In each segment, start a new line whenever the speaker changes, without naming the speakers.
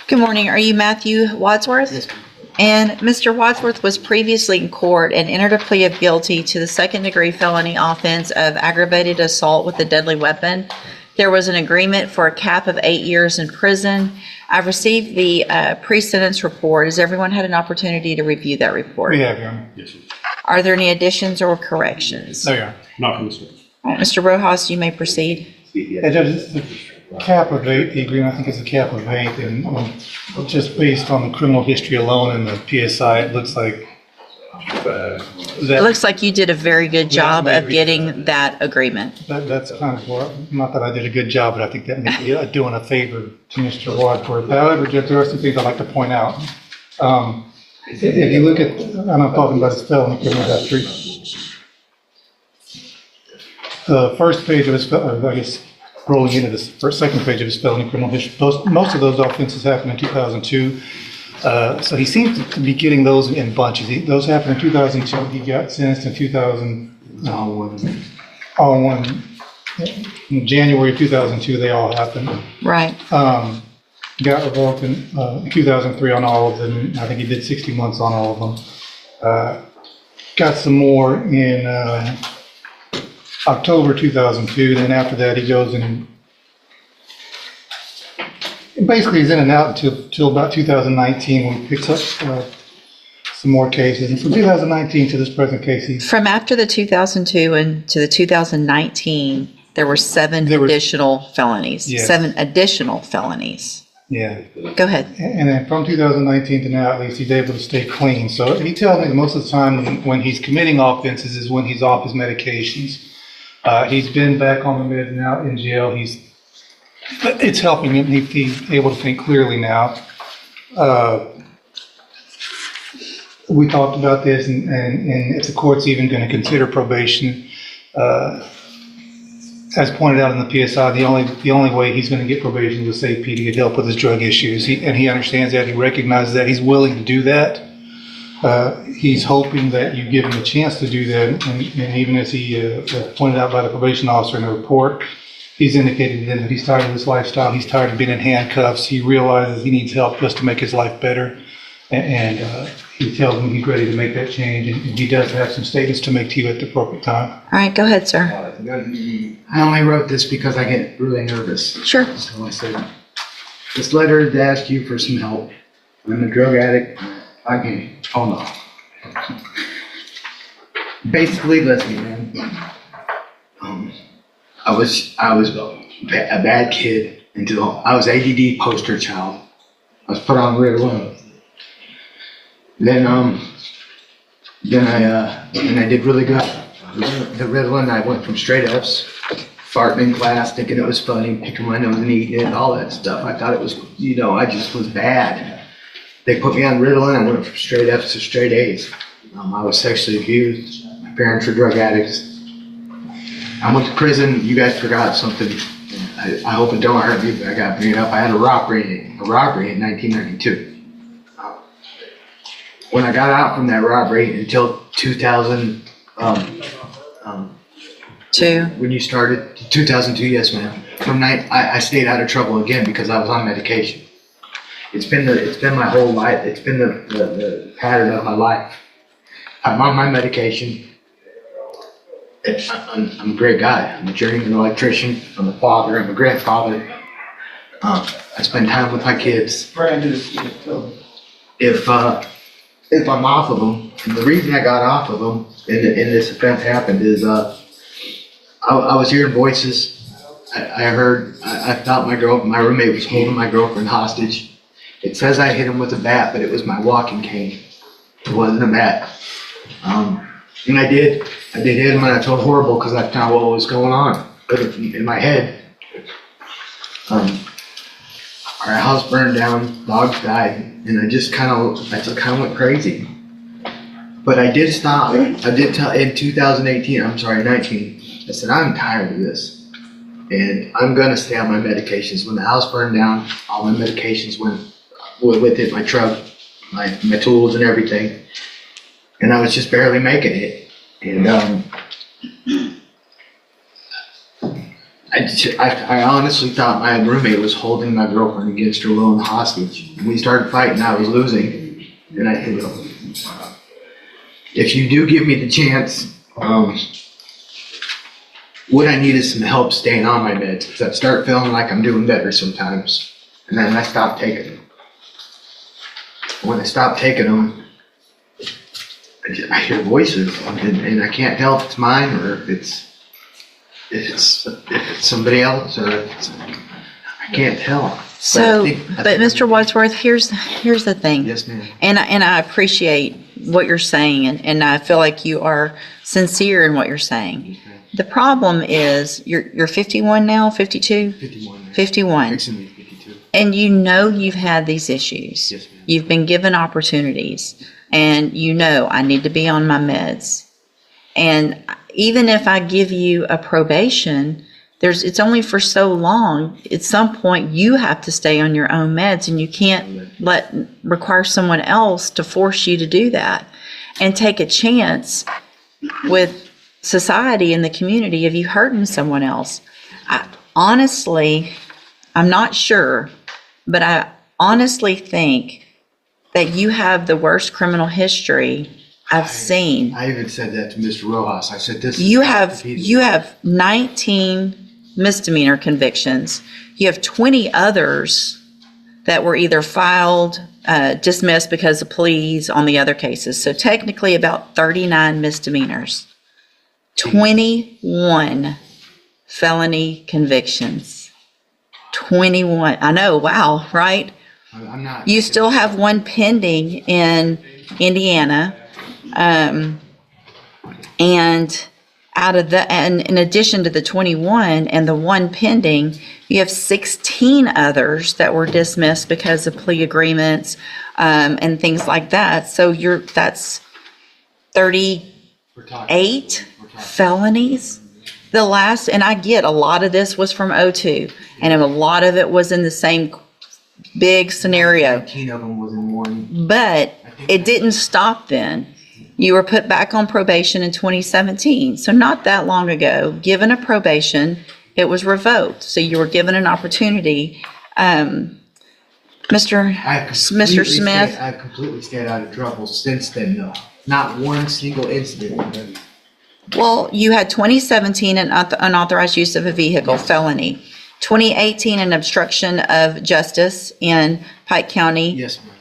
Good morning. Are you Matthew Wodsworth?
Yes, ma'am.
And Mr. Wadsworth was previously in court and entered a plea of guilty to the second-degree felony offense of aggravated assault with a deadly weapon. There was an agreement for a cap of 8 years in prison. I've received the pre-sentence report. Has everyone had an opportunity to review that report?
We have, Your Honor.
Yes, sir.
Are there any additions or corrections?
No, Your Honor.
Not from this one.
All right, Mr. Rojas, you may proceed.
Yeah, Judge, the cap of 8, the agreement, I think is a cap of 8, and just based on the criminal history alone and the PSI, it looks like
It looks like you did a very good job of getting that agreement.
that's kind of, not that I did a good job, but I think that may be doing a favor to Mr. Wadsworth. However, Judge, there are some things I'd like to point out. If you look at, and I'm talking about his felony criminal history, the first page of his, I guess, rolling into this second page of his felony criminal history, most of those offenses happened in 2002. So he seems to be getting those in bunches. Those happened in 2002. He got sentenced in 2000. All in one. In January of 2002, they all happened.
Right.
Got revoked in 2003 on all of them. I think he did 60 months on all of them. Got some more in October 2002. Then after that, he goes and basically he's in and out until about 2019 when he picks up some more cases. And from 2019 to this present case, he's
From after the 2002 and to the 2019, there were seven additional felonies.
Yes.
7 additional felonies.
yeah.
Go ahead.
And then from 2019 to now, at least, he's able to stay clean. So he tells me that most of the time when he's committing offenses is when he's off his medications. He's been back on the meds now in jail. It's helping him. He's able to think clearly now. We talked about this, and if the court's even going to consider probation, as pointed out in the PSI, the only way he's going to get probation is with safety to get help with his drug issues. And he understands that. He recognizes that. He's willing to do that. He's hoping that you give him a chance to do that. And even as he pointed out by the probation officer in the report, he's indicated to them that he's tired of this lifestyle. He's tired of being in handcuffs. He realizes he needs help just to make his life better. And he tells me he's ready to make that change. And he does have some statements to make to you at the appropriate time.
All right, go ahead, sir.
I only wrote this because I get really nervous.
Sure.
So I said, this letter is to ask you for some help. I'm a drug addict. I can, oh no. Basically, listen, man. I was a bad kid until I was ADD poster child. I was put on Ritalin. Then I did really good. The Ritalin, I went from straight F's, farting in class, thinking it was funny, picking my nose and eating it, all that stuff. I thought it was, I just was bad. They put me on Ritalin, I went from straight F's to straight A's. I was sexually abused. My parents were drug addicts. I went to prison. You guys forgot something. I hope it don't hurt me, but I got to bring it up. I had a robbery in 1992. When I got out from that robbery until 2000, when you started, 2002, yes, ma'am. I stayed out of trouble again because I was on medication. It's been my whole life. It's been the pattern of my life. I'm on my medication. I'm a great guy. I'm a journeyman electrician. I'm a father. I'm a grandfather. I spend time with my kids. If I'm off of them, and the reason I got off of them and this offense happened is I was hearing voices. I thought my roommate was holding my girlfriend hostage. It says I hit him with a bat, but it was my walking cane. It wasn't a bat. And I did hit him, and I felt horrible because I found what was going on. But in my head, our house burned down, dogs died, and I just kind of went crazy. But I did stop. I did tell in 2018. 19. I said I'm tired of this, and I'm gonna stay on my medications. When the house burned down, all my medications went with it. My truck, my tools, and everything. And I was just barely making it. And I honestly thought my roommate was holding my girlfriend against her will and hostage. When we started fighting, I was losing, and I said, if you do give me the chance, what I need is some help staying on my meds, because I start feeling like I'm doing better sometimes, and then I stop taking them. When I stop taking them, I hear voices, and I can't tell if it's mine or if it's somebody else, or I can't tell.
So, but Mr. Wadsworth, here's the thing.
Yes, ma'am.
And I appreciate what you're saying, and I feel like you are sincere in what you're saying. The problem is you're 51 now, 52?
51.
51.
Fixing to be 52.
And you know you've had these issues.
Yes, ma'am.
You've been given opportunities, and you know I need to be on my meds. And even if I give you a probation, it's only for so long. At some point, you have to stay on your own meds, and you can't require someone else to force you to do that and take a chance with society and the community of you hurting someone else. Honestly, I'm not sure, but I honestly think that you have the worst criminal history I've seen.
I even said that to Mr. Rojas. I said, this
You have 19 misdemeanor convictions. You have 20 others that were either filed, dismissed because of pleas on the other cases. So technically about 39 misdemeanors. 21 felony convictions. 21. I know, wow, right?
I'm not.
You still have one pending in Indiana. And in addition to the 21 and the one pending, you have 16 others that were dismissed because of plea agreements, and things like that. So that's 38 felonies. The last, and I get a lot of this was from '02, and a lot of it was in the same big scenario.
19 of them was in one.
But it didn't stop then. You were put back on probation in 2017. So not that long ago, given a probation, it was revoked. So you were given an opportunity. Mr. Smith?
I've completely stayed out of trouble since then, though. Not one single incident.
Well, you had 2017 an unauthorized use of a vehicle, felony. 2018 an obstruction of justice in Pike County.
Yes, ma'am.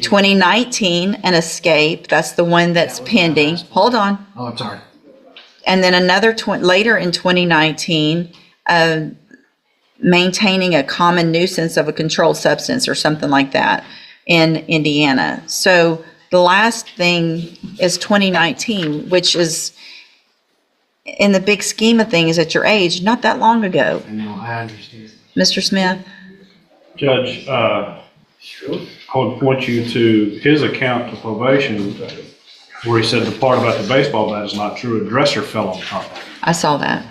2019 an escape. That's the one that's pending. Hold on.
Oh, I'm sorry.
And then another later in 2019, maintaining a common nuisance of a controlled substance or something like that in Indiana. So the last thing is 2019, which is, in the big scheme of things at your age, not that long ago.
I know, I understand.
Mr. Smith?
Judge, I would point you to his account to probation where he said the part about the baseball bat is not true. A dresser fell on top of it.
I saw that.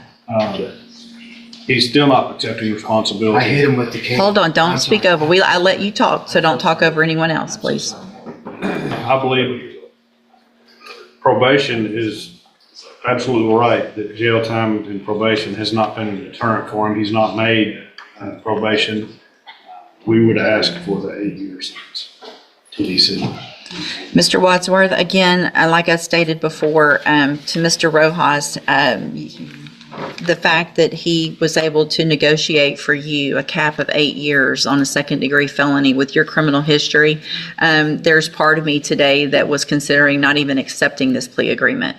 He's still not accepting responsibility.
I hit him with the cane.
Hold on, don't speak over. I let you talk, so don't talk over anyone else, please.
I believe probation is absolutely right that jail time and probation has not been a deterrent for him. He's not made probation. We would ask for the 8 years to DC.
Mr. Wadsworth, again, like I stated before, to Mr. Rojas, the fact that he was able to negotiate for you a cap of 8 years on a second-degree felony with your criminal history, there's part of me today that was considering not even accepting this plea agreement.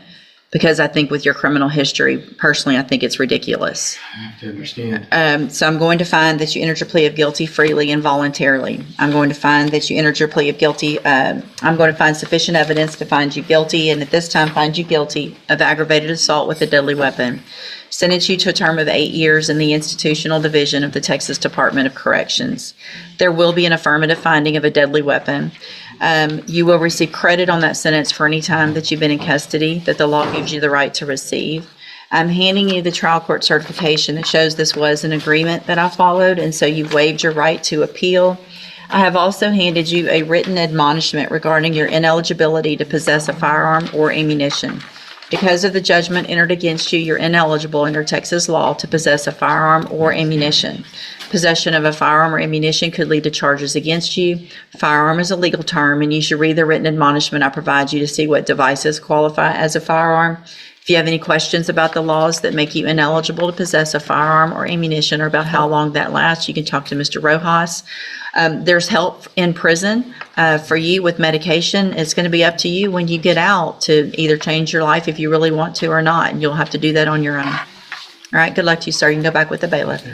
Because I think with your criminal history, personally, I think it's ridiculous.
I have to understand.
So I'm going to find that you entered your plea of guilty freely and voluntarily. I'm going to find that you entered your plea of guilty. I'm going to find sufficient evidence to find you guilty, and at this time find you guilty of aggravated assault with a deadly weapon. Sentence you to a term of 8 years in the institutional division of the Texas Department of Corrections. There will be an affirmative finding of a deadly weapon. You will receive credit on that sentence for any time that you've been in custody that the law gives you the right to receive. I'm handing you the trial court certification that shows this was an agreement that I followed, and so you've waived your right to appeal. I have also handed you a written admonishment regarding your ineligibility to possess a firearm or ammunition. Because of the judgment entered against you, you're ineligible under Texas law to possess a firearm or ammunition. Possession of a firearm or ammunition could lead to charges against you. Firearm is a legal term, and you should read the written admonishment I provide you to see what devices qualify as a firearm. If you have any questions about the laws that make you ineligible to possess a firearm or ammunition, or about how long that lasts, you can talk to Mr. Rojas. There's help in prison for you with medication. It's going to be up to you when you get out to either change your life if you really want to or not, and you'll have to do that on your own. All right, good luck to you, sir. You can go back with the bailiff.